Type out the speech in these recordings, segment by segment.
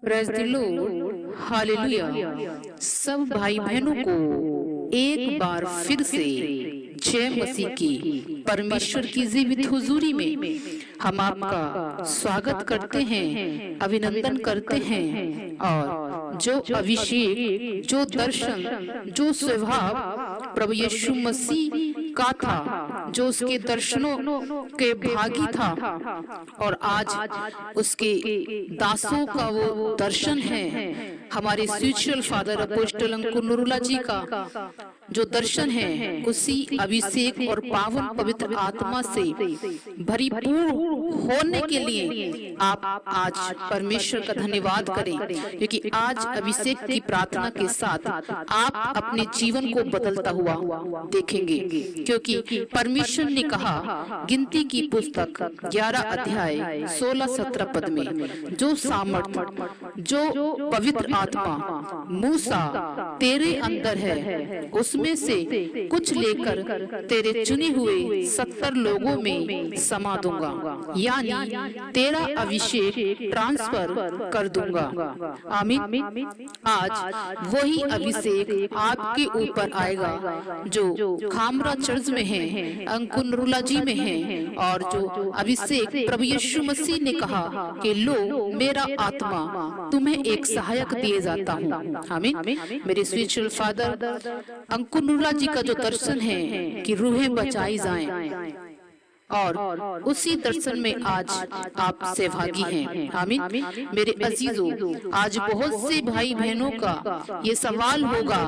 Praise the Lord, hallelujah. सब भाई बहनों को एक बार फिर से जय मसीह की परमेश्वर की जीवित हुजूरी में हम आपका स्वागत करते हैं, अभिनंदन करते हैं। और जो अभिषेक, जो दर्शन, जो स्वभाव प्रभु यीशु मसीह का था, जो उसके दर्शनों के भागी था, और आज उसके दासों का वो दर्शन है। हमारे स्पिरिचुअल फादर अपोस्टल अंकुर नूरुल्लाह जी का जो दर्शन है, उसी अभिषेक और पावन पवित्र आत्मा से भरीपूर्ण होने के लिए आप आज परमेश्वर का धन्यवाद करें, क्योंकि आज अभिषेक की प्रार्थना के साथ आप अपने जीवन को बदलता हुआ देखेंगे। क्योंकि परमेश्वर ने कहा, गिनती की पुस्तक 11 अध्याय 16-17 पद में, जो सामर्थ्य, जो पवित्र आत्मा मूसा तेरे अंदर है, उसमें से कुछ लेकर तेरे चुने हुए 70 लोगों में समा दूंगा, यानी तेरा अभिषेक ट्रांसफर कर दूंगा। आमीन। आज वही अभिषेक आपके ऊपर आएगा जो खामरा चर्च में है, अंकुर नूरुल्लाह जी में है, और जो अभिषेक प्रभु यीशु मसीह ने कहा कि लो मेरा आत्मा तुम्हें एक सहायक दिए जाता हूँ। आमीन। मेरे स्पिरिचुअल फादर अंकुर नूरुल्लाह जी का जो दर्शन है कि रूहें बचाई जाएं, और उसी दर्शन में आज आप सहभागी हैं। आमीन। मेरे अजीजों, आज बहुत से भाई बहनों का ये सवाल होगा,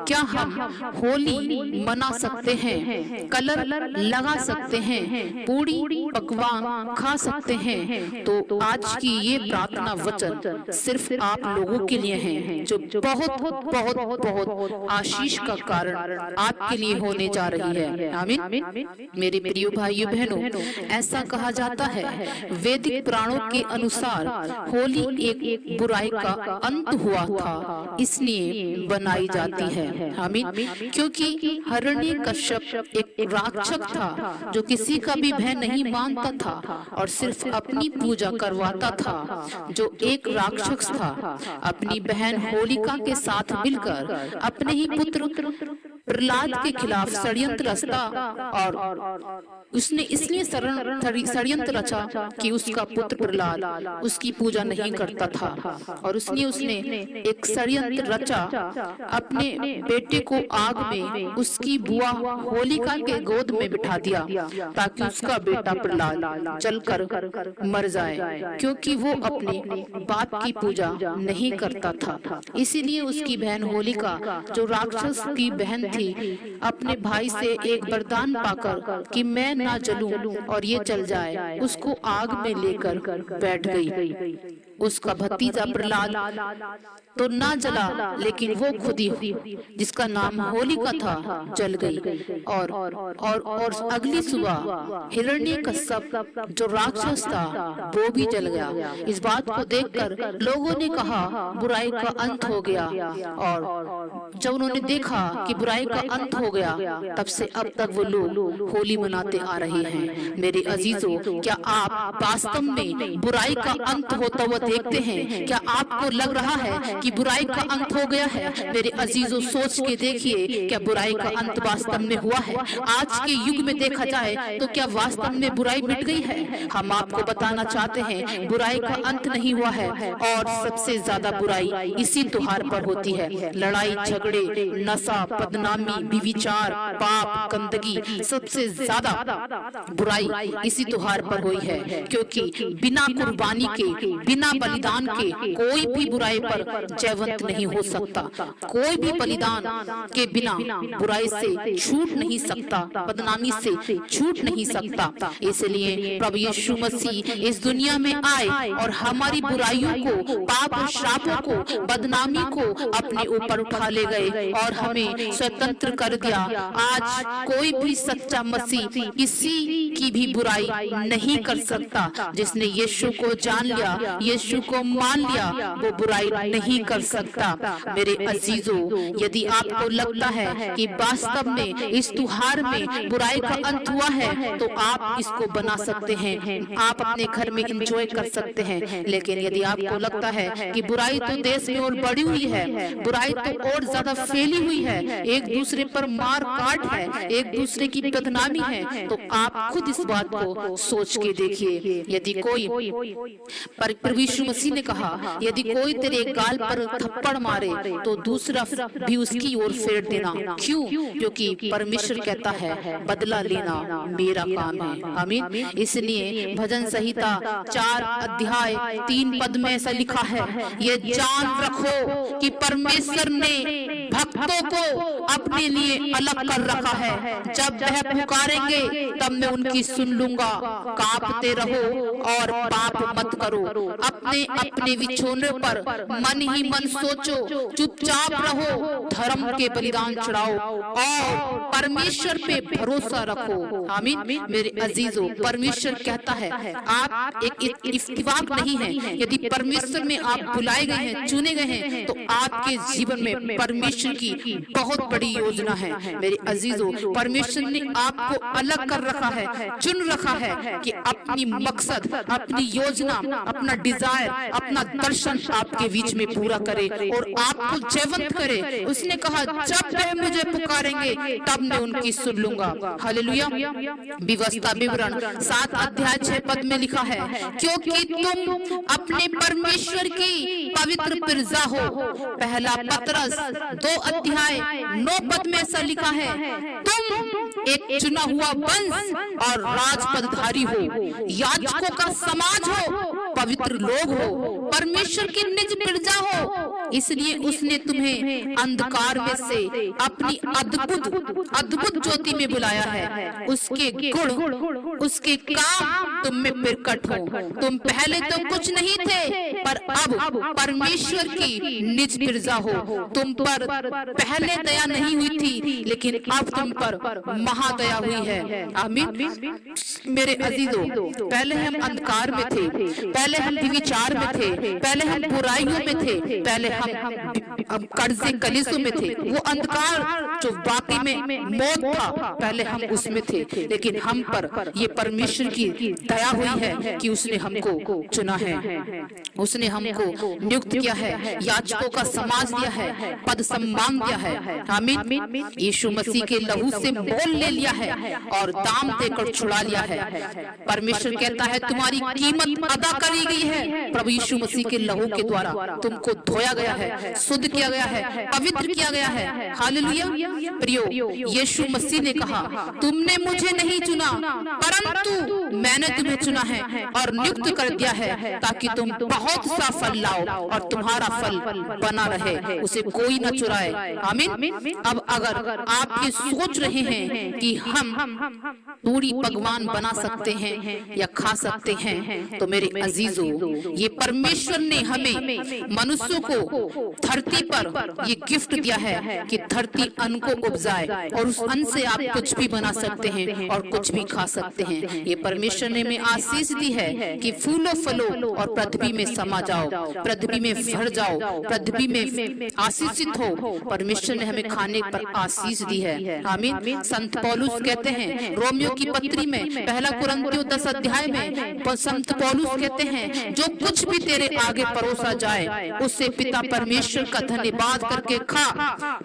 क्या हम होली मना सकते हैं, कलर लगा सकते हैं, पूड़ी पकवान खा सकते हैं? तो आज की ये प्रार्थना वचन सिर्फ आप लोगों के लिए है, जो बहुत बहुत बहुत आशीष का कारण आपके लिए होने जा रही है। आमीन। मेरे प्रिय भाइयों बहनों, ऐसा कहा जाता है, वैदिक पुराणों के अनुसार होली एक बुराई का अंत हुआ था, इसलिए बनाई जाती है। आमीन। क्योंकि हिरण्यकश्यप एक राक्षस था जो किसी का भी भय नहीं मानता था और सिर्फ अपनी पूजा करवाता था। जो एक राक्षस था, अपनी बहन होलिका के साथ मिलकर अपने ही पुत्र प्रहलाद के खिलाफ षड्यंत्र रचा, और उसने इसलिए षड्यंत्र रचा कि उसका पुत्र प्रहलाद उसकी पूजा नहीं करता था, और उसने एक षड्यंत्र रचा, अपने बेटे को आग में उसकी बुआ होलिका के गोद में बिठा दिया ताकि उसका बेटा प्रहलाद जलकर मर जाए, क्योंकि वो अपने बाप की पूजा नहीं करता था। इसीलिए उसकी बहन होलिका, जो राक्षस की बहन थी, अपने भाई से एक वरदान पाकर कि मैं ना जलूं और ये चल जाए, उसको आग में लेकर बैठ गई। उसका भतीजा प्रहलाद तो ना जला, लेकिन वो खुद ही, जिसका नाम होलिका था, जल गई। और अगली सुबह हिरण्यकश्यप जो राक्षस था, वो भी जल गया। इस बात को देखकर लोगों ने कहा, बुराई का अंत हो गया। और जब उन्होंने देखा कि बुराई का अंत हो गया, तब से अब तक वो लोग होली मनाते आ रहे हैं। मेरे अजीजों, क्या आप वास्तव में बुराई का अंत होता हुआ देखते हैं? क्या आपको लग रहा है कि बुराई का अंत हो गया है? मेरे अजीजों, सोच के देखिए, क्या बुराई का अंत वास्तव में हुआ है? आज के युग में देखा जाए तो क्या वास्तव में बुराई मिट गई है? हम आपको बताना चाहते हैं, बुराई का अंत नहीं हुआ है, और सबसे ज्यादा बुराई इसी त्योहार पर होती है। लड़ाई झगड़े, नशा, बदनामी, विचार, पाप, गंदगी, सबसे ज्यादा बुराई इसी त्योहार पर हुई है। क्योंकि बिना कुर्बानी के, बिना बलिदान के कोई भी बुराई पर जयवंत नहीं हो सकता। कोई भी बलिदान के बिना बुराई से छूट नहीं सकता, बदनामी से छूट नहीं सकता। इसलिए प्रभु यीशु मसीह इस दुनिया में आए और हमारी बुराइयों को, पाप और श्रापों को, बदनामी को अपने ऊपर उठा ले गए और हमें स्वतः स्वतंत्र कर दिया। आज कोई भी सच्चा मसीह किसी की भी बुराई नहीं कर सकता। जिसने यीशु को जान लिया, यीशु को मान लिया, वो बुराई नहीं कर सकता। मेरे अजीजों, यदि आपको लगता है कि वास्तव में इस त्योहार में बुराई का अंत हुआ है, तो आप इसको बना सकते हैं, आप अपने घर में एंजॉय कर सकते हैं। लेकिन यदि आपको लगता है कि बुराई तो देश में और बढ़ी हुई है, बुराई तो और ज्यादा फैली हुई है, एक दूसरे पर मार काट है, एक दूसरे की बदनामी है, तो आप खुद इस बात को सोच के देखिए। यदि कोई, प्रभु यीशु मसीह ने कहा, यदि कोई तेरे गाल पर थप्पड़ मारे तो दूसरा भी उसकी ओर फेर देना। क्यों? क्योंकि परमेश्वर कहता है बदला लेना मेरा काम है। आमीन। इसलिए भजन संहिता 4 अध्याय 3 पद में ऐसा लिखा है, ये जान रखो कि परमेश्वर ने भक्तों को अपने लिए अलग कर रखा है। जब वह पुकारेंगे तब मैं उनकी सुन लूंगा। कांपते रहो और पाप मत करो। अपने अपने विछोने पर मन ही मन सोचो, चुपचाप रहो, धर्म के बलिदान चढ़ाओ और परमेश्वर पे भरोसा रखो। आमीन। मेरे अजीजों, परमेश्वर कहता है आप एक इफ्तिवाक नहीं है। यदि परमेश्वर में आप बुलाए गए हैं, चुने गए हैं, तो आपके जीवन में परमेश्वर की बहुत बड़ी योजना है। मेरे अजीजों, परमेश्वर ने आपको अलग कर रखा है, चुन रखा है कि अपनी मकसद, अपनी योजना, अपना डिजायर, अपना दर्शन आपके बीच में पूरा करे और आपको जयवंत करे। उसने कहा जब वह मुझे पुकारेंगे तब मैं उनकी सुन लूंगा। हालेलुया। व्यवस्था विवरण 7 अध्याय 6 पद में लिखा है, क्योंकि तुम अपने परमेश्वर की पवित्र प्रजा हो। पहला पतरस 2 अध्याय 9 पद में ऐसा लिखा है, तुम एक चुना हुआ वंश और राजपदधारी हो, याजकों का समाज हो, पवित्र लोग हो, परमेश्वर की निज प्रजा हो। इसलिए उसने तुम्हें अंधकार में से अपनी अद्भुत ज्योति में बुलाया है। उसके गुण, उसके काम तुम में प्रकट हो। तुम पहले तो कुछ नहीं थे, पर अब परमेश्वर की निज प्रजा हो। तुम पर पहले दया नहीं हुई थी, लेकिन अब तुम पर महादया हुई है। आमीन। मेरे अजीजों, पहले हम अंधकार में थे, पहले हम विचार में थे, पहले हम बुराइयों में थे, पहले हम कर्जे कलेशों में थे। वो अंधकार जो वाकई में मौत था, पहले हम उसमें थे, लेकिन हम पर ये परमेश्वर की दया हुई है कि उसने हमको चुना है, उसने हमको नियुक्त किया है, याजकों का समाज दिया है, पद सम्मान दिया है। आमीन। यीशु मसीह के लहू से मोल ले लिया है और दाम देकर छुड़ा लिया है। परमेश्वर कहता है तुम्हारी कीमत अदा करी गई है। प्रभु यीशु मसीह के लहू के द्वारा तुमको धोया गया है, शुद्ध किया गया है, पवित्र किया गया है। हालेलुया। प्रियो, यीशु मसीह ने कहा तुमने मुझे नहीं चुना, परंतु मैंने तुम्हें चुना है और नियुक्त कर दिया है ताकि तुम बहुत सा फल लाओ और तुम्हारा फल बना रहे, उसे कोई न चुराए। आमीन। अब अगर आप ये सोच रहे हैं कि हम पूरी पकवान बना सकते हैं या खा सकते हैं, तो मेरे अजीजों, ये परमेश्वर ने हमें मनुष्यों को धरती पर ये गिफ्ट दिया है कि धरती अन्न को उपजाए और उस अन्न से आप कुछ भी बना सकते हैं और कुछ भी खा सकते हैं। ये परमेश्वर ने हमें आशीष दी है कि फूलो फलो और पृथ्वी में समा जाओ, पृथ्वी में भर जाओ, पृथ्वी में आशीषित हो। परमेश्वर ने हमें खाने पर आशीष दी है। आमीन। संत पौलुस कहते हैं रोमियो की पत्री में 1 कुरिन्थियों 10 अध्याय में संत पौलुस कहते हैं जो कुछ भी तेरे आगे परोसा जाए उससे पिता परमेश्वर का धन्यवाद करके खा,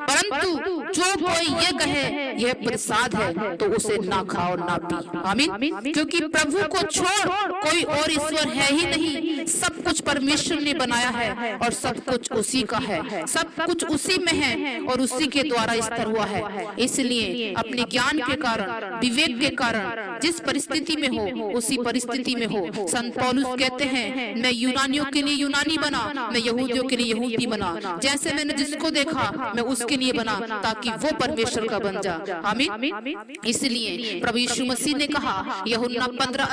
परंतु जो कोई ये कहे यह प्रसाद है तो उसे ना खाओ ना पी। आमीन। क्योंकि प्रभु को छोड़ कोई और ईश्वर है ही नहीं। सब कुछ परमेश्वर ने बनाया है और सब कुछ उसी का है, सब कुछ उसी में है और उसी के द्वारा स्थिर हुआ है। इसलिए अपने ज्ञान ज्ञान के कारण, विवेक के कारण जिस परिस्थिति में हो उसी परिस्थिति में हो। संत पौलुस कहते हैं मैं यूनानियों के लिए यूनानी बना, मैं यहूदियों के लिए यहूदी बना, जैसे मैंने जिसको देखा मैं उसके लिए बना, ताकि वो परमेश्वर का बन जा। आमीन। इसलिए प्रभु यीशु मसीह ने कहा यूहन्ना 15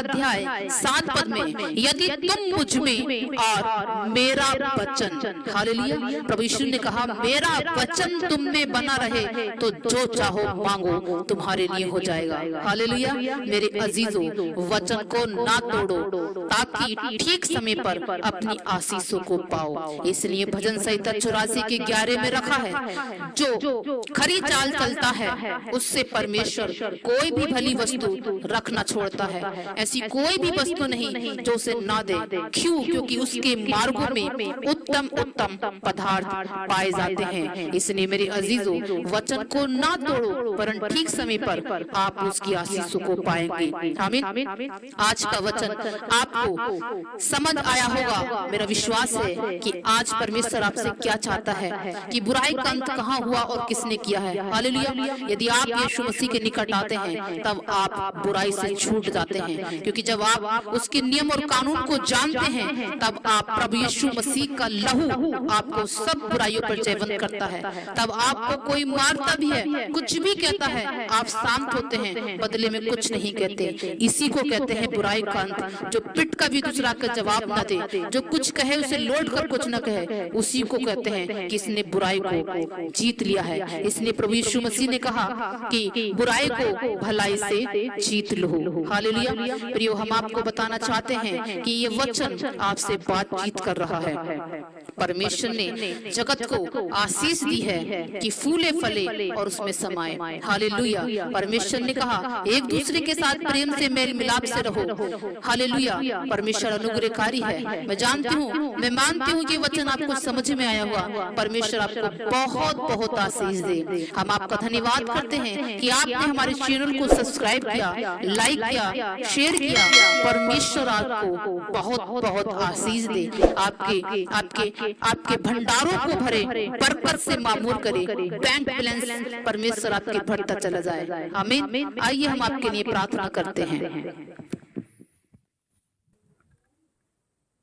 में, यदि तुम मुझ में और मेरा वचन, हालेलुया, प्रभु यीशु ने कहा मेरा वचन तुम में बना रहे तो जो चाहो मांगो तुम्हारे लिए हो जाएगा। हालेलुया। मेरे अजीजों, वचन को ना तोड़ो ताकि ठीक समय पर अपनी आशीषों को पाओ। इसलिए भजन संहिता 84 के 11 में रखा है, जो खरी चाल चलता है उससे परमेश्वर कोई भी भली वस्तु रखना छोड़ता है। ऐसी कोई भी वस्तु नहीं जो उसे ना दे। क्यों? क्योंकि उसके मार्गों में उत्तम उत्तम पदार्थ पाए जाते हैं। इसलिए मेरे अजीजों, वचन को ना तोड़ो, परंतु ठीक समय पर आप उसकी आशीषों को पाएंगे। आमीन। आज का वचन आपको समझ आया होगा। मेरा विश्वास है कि आज परमेश्वर आपसे क्या चाहता है, कि बुराई का अंत कहाँ हुआ और किसने किया है। हालेलुया। यदि आप यीशु मसीह के निकट आते हैं तब आप बुराई से छूट जाते हैं, क्योंकि जब आप उसके नियम और कानून को जानते हैं तब आप प्रभु यीशु मसीह का लहू आपको सब बुराइयों पर जयवंत करता है। तब आपको कोई मारता भी है, कुछ भी कहता है, आप शांत होते हैं, बदले में कुछ नहीं कहते। इसी को कहते हैं बुराई का अंत। जो पिट का भी दूसरा का जवाब न दे, जो कुछ कहे उसे लौट कर कुछ न कहे, उसी को कहते हैं कि इसने बुराई को जीत लिया है। इसलिए प्रभु यीशु मसीह ने कहा कि बुराई को भलाई से जीत लो। हालेलुया। प्रियो, हम आपको बताना चाहते हैं कि ये वचन आपसे बातचीत कर रहा है। परमेश्वर ने जगत को आशीष दी है कि फूले फले और उसमें समाए। हालेलुया। परमेश्वर ने कहा एक दूसरे के साथ प्रेम से मेल मिलाप से रहो। हालेलुया। परमेश्वर अनुग्रहकारी है। मैं जानती हूँ, मैं मानती हूँ कि वचन आपको समझ में आया हुआ। परमेश्वर आपको बहुत बहुत आशीष दे। हम आपका धन्यवाद करते हैं कि आपने हमारे चैनल को सब्सक्राइब किया, लाइक किया, शेयर किया। परमेश्वर आपको बहुत बहुत आशीष दे, आपके आपके आपके भंडारों को भरे, बरकत से मामूर करे, बैंक बैलेंस परमेश्वर आपके बढ़ता चला जाए। आमीन। आइए हम आपके लिए प्रार्थना करते हैं।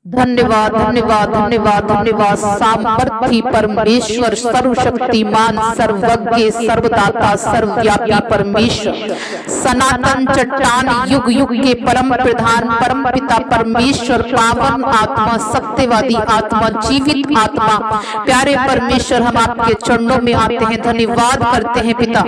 धन्यवाद धन्यवाद धन्यवाद धन्यवाद। सामर्थी परमेश्वर, सर्वशक्तिमान, सर्वज्ञ, सर्वदाता, सर्वव्यापी परमेश्वर, सनातन चट्टान, युग युग के परम प्रधान, परम पिता परमेश्वर, पावन आत्मा, सत्यवादी आत्मा, जीवित आत्मा, प्यारे परमेश्वर, हम आपके चरणों में आते हैं, धन्यवाद करते हैं पिता।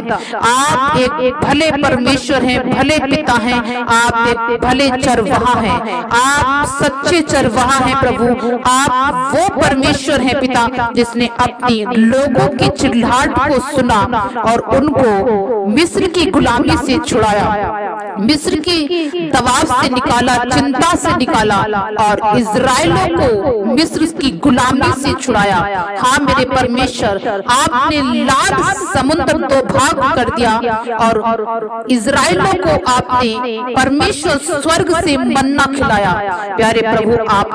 आप एक भले परमेश्वर हैं, भले पिता हैं, आप एक भले चरवाहा हैं, आप सच्चे चरवाहा है प्रभु। आप वो परमेश्वर है पिता जिसने अपनी लोगों की चिल्लाहट को सुना और उनको मिस्र की गुलामी से छुड़ाया, मिस्र की दबाव से निकाला, चिंता से निकाला और इजराइलों को मिस्र की गुलामी से छुड़ाया। हाँ मेरे परमेश्वर, आपने लाल समुद्र दो भाग कर दिया और इजराइलों को आपने परमेश्वर स्वर्ग से मन्ना खिलाया। प्यारे प्रभु, आप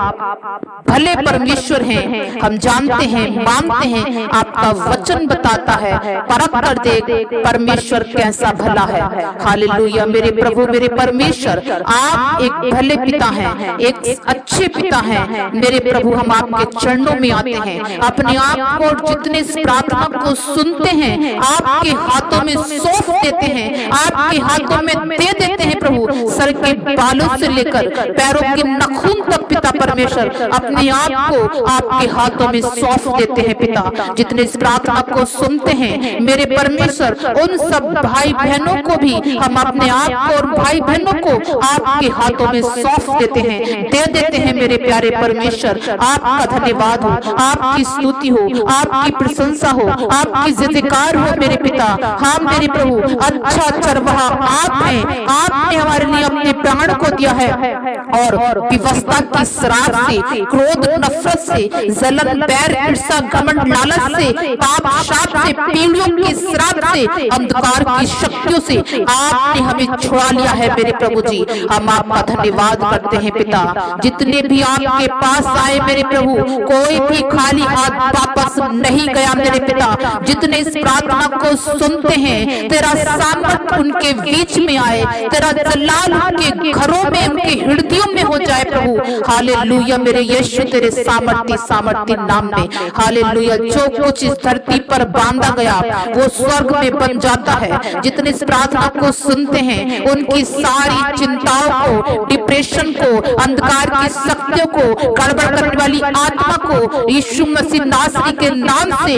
भले परमेश्वर हैं, हम जानते हैं, मानते हैं, आपका वचन बताता है, परख कर देख परमेश्वर कैसा भला है। हालेलुया। मेरे प्रभु, मेरे परमेश्वर, आप एक भले पिता हैं, एक अच्छे पिता हैं। मेरे प्रभु, हम आपके चरणों में आते हैं, अपने आप को जितने इस प्रार्थना को सुनते हैं आपके हाथों में सौंप देते हैं, आपके हाथों में दे देते हैं प्रभु। सर के बालों से लेकर पैरों के नाखून तक पिता परमेश्वर अपने आप को आपके हाथों में सौंप देते हैं पिता। जितने इस प्रार्थना को सुनते हैं मेरे परमेश्वर, उन सब भाई बहनों को भी हम अपने आप को और भाई बहनों को आपके हाथों में सौंप देते हैं, दे देते हैं मेरे प्यारे परमेश्वर। आपका धन्यवाद हो, आपकी स्तुति हो, आपकी प्रशंसा हो, आपकी जयकार हो मेरे पिता। हाँ मेरे प्रभु, अच्छा चरवाहा आप हैं, आपने हमारे लिए अपने प्राण को दिया है और व्यवस्था की शराब से, क्रोध, नफरत से, जलन, बैर, ईर्ष्या, घमंड, लालच से, पाप, शाप से, पीढ़ियों के श्राप से, अंधकार की शक्तियों से आपने हमें छुड़ा लिया है मेरे प्रभु जी। हम आपका धन्यवाद करते हैं पिता। जितने भी आपके पास आए मेरे प्रभु, कोई भी खाली हाथ वापस नहीं गया मेरे पिता। जितने इस प्रार्थना को सुनते हैं, तेरा सामर्थ उनके बीच में आए, तेरा जलाल उनके घरों में, उनके हृदयों में हो जाए प्रभु। हालेलुया मेरे यीशु, तेरे सामर्थी नाम में हालेलुया। जो कुछ इस धरती पर बांधा गया वो स्वर्ग में बन जाता है। जितने इस प्रार्थना को सुनते हैं उनकी सारी चिंताओं को, डिप्रेशन को, अंधकार की शक्तियों को, गड़बड़ करने वाली आत्मा को यीशु मसीह नासरी के नाम से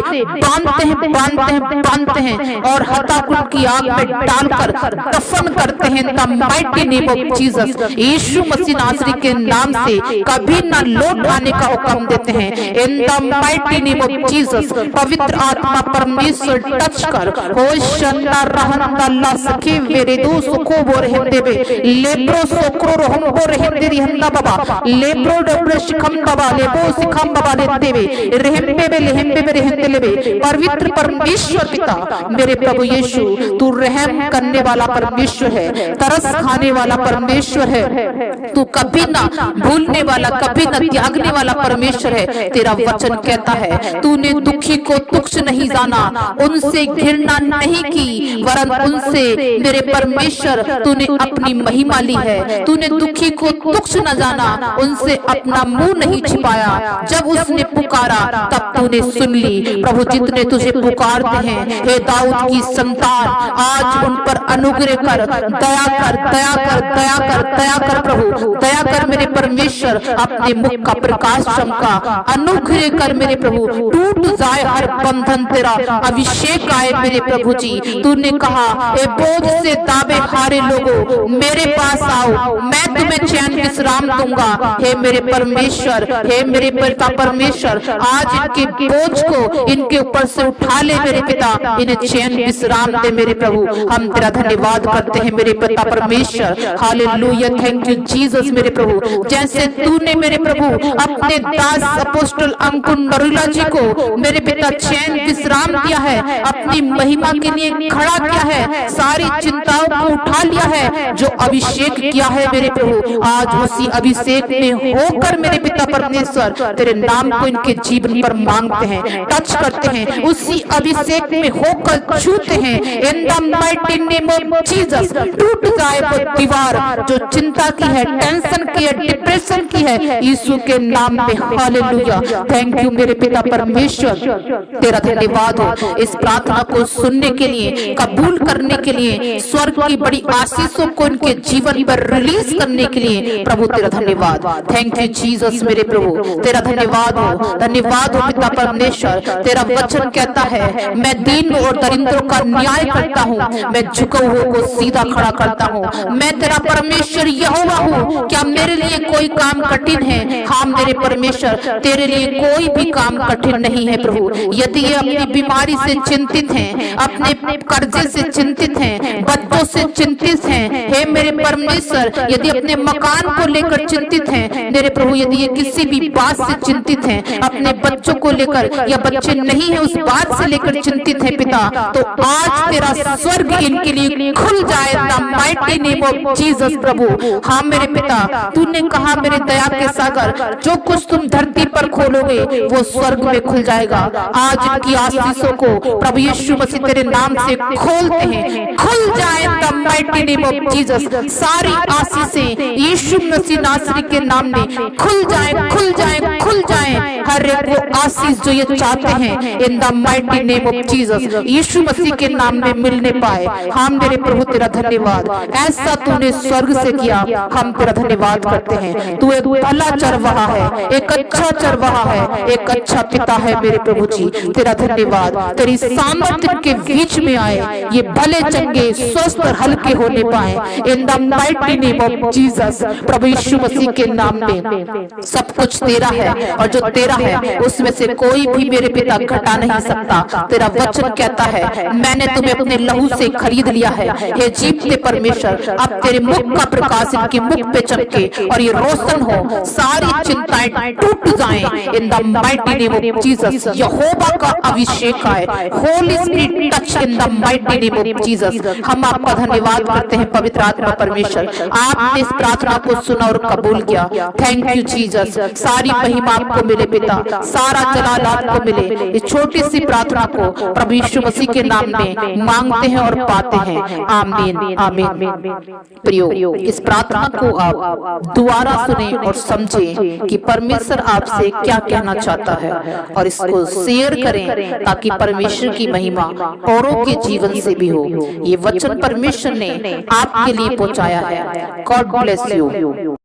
बांधते हैं और हत्याकुंड की आग में डालकर दफन करते हैं। The mighty name of Jesus, यीशु मसीह नासरी के नाम से कभी ना लौट आने का हुक्म देते हैं। In the mighty name of Jesus, पवित्र आत्मा परमेश्वर टच कर हो शंदा रहंदा सखे वेरे दो सुखो बोर हिंदे बे लेब्रो सोक्रो रहम बोर हिंदे रिहंदा बाबा लेब्रो डब्र शिखम बाबा लेबो सिखम बाबा लेते बे रहम्बे बे लेहम्बे बे रहते लेबे। पवित्र परमेश्वर पिता मेरे प्रभु यीशु, तू रहम करने वाला परमेश्वर है, तरस खाने वाला परमेश्वर है, तू कभी ना भूलने वाला, कभी ना त्यागने वाला परमेश्वर है। तेरा वचन कहता है तूने दुखी को तुच्छ नहीं जाना, उनसे घृणा नहीं की, वरन उनसे मेरे परमेश्वर तूने अपनी महिमा ली है। तूने दुखी को तुच्छ न जाना, उनसे अपना मुंह नहीं छिपाया। जब उसने पुकारा तब तूने सुन ली। प्रभु जितने तुझे पुकारते हैं, हे दाऊद की संतान, आज उन पर अनुग्रह कर, दया कर, दया कर, दया कर, दया कर प्रभु, दया कर मेरे परमेश्वर। अपने मुख का प्रकाश चमका, अनुग्रह कर मेरे प्रभु। टूट जाए हर बंधन, तेरा अभिषेक आए मेरे प्रभु जी। तूने कहा हे बोझ से दावे हारे लोगों मेरे पास आओ, मैं तुम्हें चैन विश्राम दूंगा। हे मेरे परमेश्वर, हे मेरे पिता परमेश्वर, आज इनके बोझ को इनके ऊपर से उठा ले मेरे पिता, इन्हें चैन विश्राम दे मेरे प्रभु। हम तेरा धन्यवाद करते हैं मेरे पिता परमेश्वर। हालेलुया, थैंक यू जीसस मेरे प्रभु। जैसे तूने मेरे प्रभु अपने दास अपोस्टल अंकुर नरूला जी को मेरे पिता चैन विश्राम दिया है, अपनी महिमा के लिए खड़ा किया है, सारी चिंताओं को उठा लिया है, जो अभिषेक किया है मेरे प्रभु, आज उसी अभिषेक में होकर मेरे पिता परमेश्वर तेरे नाम को इनके जीवन पर मांगते हैं, टच करते हैं, उसी अभिषेक में होकर छूते हैं। In the mighty name of Jesus, टूट जाए वो दीवार जो चिंता की है, टेंशन की है, डिप्रेशन की है, यीशु के नाम में। हालेलुया, थैंक यू मेरे पिता परमेश्वर, तेरा धन्यवाद हो इस प्रार्थना को सुनने के लिए, कबूल करने के लिए, स्वर्ग की बड़ी आशीषों को इनके जीवन पर रिलीज करने के लिए। प्रभु तेरा धन्यवाद, थैंक यू जीसस मेरे प्रभु, तेरा धन्यवाद हो पिता परमेश्वर। तेरा वचन कहता है मैं दीन और दरिद्रों का न्याय करता हूँ, मैं झुके हुए को सीधा खड़ा करता हूँ। मैं तेरा परमेश्वर यहोवा हूँ, क्या मेरे लिए कोई काम कठिन है? हाँ मेरे परमेश्वर, तेरे लिए कोई भी काम कठिन नहीं है प्रभु। यदि ये अपनी बीमारी से चिंतित हैं, अपने कर्जे से चिंतित हैं, बच्चों से चिंतित हैं, हे मेरे परमेश्वर, यदि अपने मकान को लेकर चिंतित हैं मेरे प्रभु, यदि ये किसी भी बात से चिंतित हैं, अपने बच्चों को लेकर या बच्चे नहीं है उस बात से लेकर चिंतित है पिता, तो आज तेरा स्वर्ग इनके लिए खुल जाए the mighty name of Jesus प्रभु। हाँ मेरे पिता, तूने कहा मेरे दया के सागर, जो कुछ तुम धरती पर खोलोगे वो स्वर्ग में खुल जाएगा। आज इनकी आशीषों को प्रभु यीशु मसीह तेरे नाम से खोलते हैं, खुल जाए the mighty name of Jesus. सारी आशीषें यीशु मसीह नासरी के नाम में खुल जाए, खुल जाए, खुल जाए। हर एक वो आशीष जो ये चाहते हैं in the mighty name of Jesus, यीशु मसीह के नाम में मिलने पाए। हम मेरे प्रभु तेरा धन्यवाद, ऐसा तूने स्वर्ग से किया, हम तेरा धन्यवाद करते हैं। तू एक भला चरवाहा है, एक अच्छा चरवाहा है, एक अच्छा पिता है मेरे प्रभु जी। तेरा धन्यवाद, तेरी सामर्थ्य के बीच में आए, ये भले चंगे स्वस्थ और हल्के होने पाए in the mighty name of Jesus. प्रभु यीशु मसीह के नाम में सब कुछ तेरा है और जो तेरा है उसमें से कोई भी मेरे पिता घटा नहीं सकता। तेरा वचन कहता है मैंने तुम्हें अपने लहू से खरीद लिया है। हे जीवते परमेश्वर, अब तेरे मुख का प्रकाश इनके मुख पे चमके और ये रोशन हो, सारी चिंताएं टूट जाएं in the mighty name of Jesus. यहोवा का अभिषेक आए, holy spirit touch in the mighty name of Jesus. हम आपका धन्यवाद करते हैं पवित्र आत्मा परमेश्वर, आपने इस प्रार्थना को सुना और कबूल किया। Thank you Jesus. सारी महिमा आपको मिले पिता, सारा जलाल आपको मिले। इस छोटी सी प्रार्थना को प्रभु यीशु मसीह के नाम में मांगते हैं और पाते हैं। आमीन आमीन। प्रियो, इस प्रार्थना को आप दोबारा सुने और समझें कि परमेश्वर आपसे क्या कहना चाहता है, और इसको शेयर करें ताकि परमेश्वर की महिमा औरों के जीवन से भी हो। ये वचन परमेश्वर ने आपके लिए पहुंचाया है। God bless you.